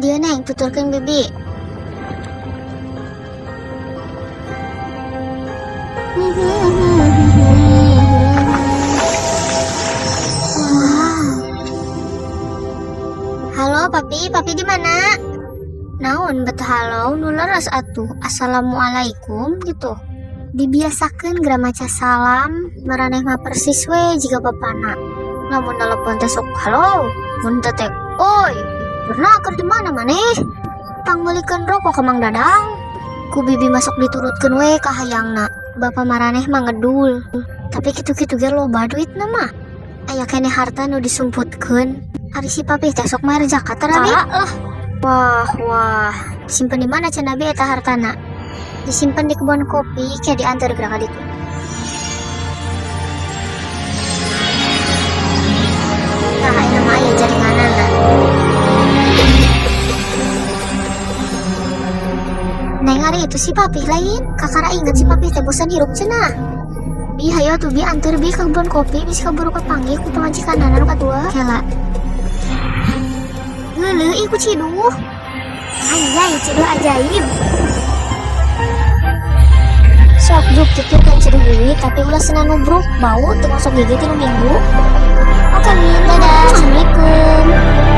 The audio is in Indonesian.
Dia neng tuturkan bibi. Wow. Halo papi di mana? Naon bet halo nu leres atuh. Assalamualaikum gitu. Dibiasakeun gra maca salam maraneh mah persis we jika bapana. Lamun telepon teh sok halo, mun teh oi. Pernah keur di mana maneh? Pangbelikeun rokok ke Mang Dadang. Ku bibi masuk diturutkeun we ka hayangna. Bapa maraneh mah ngedul. Tapi kitu-kitu ge loba duitna mah. Aya keneh harta nu disumputkeun. Ari si papi teh sok mayar zakat tara lah. Wah, disimpen di mana cenah bi eta hartana? Disimpan di kebun kopi kayak diantar gerak ditu. Nah, ini mah aya jaringanana. Neng hari itu si papi lain, kakara inget si papi teh bosan hirup cenah. Bi hayo tuh bi antar bi ke kebun kopi bisa kaburu kepanggih ku pamajikanana nu kadua. Kela. Geuleuh ieu ku ciduh. Anjay, ciduh ajaib. Sok juk gitu kan ciduh deui tapi ulah senang nubruk bau teu masuk gigi 3 minggu. Oke, dadah. Assalamualaikum.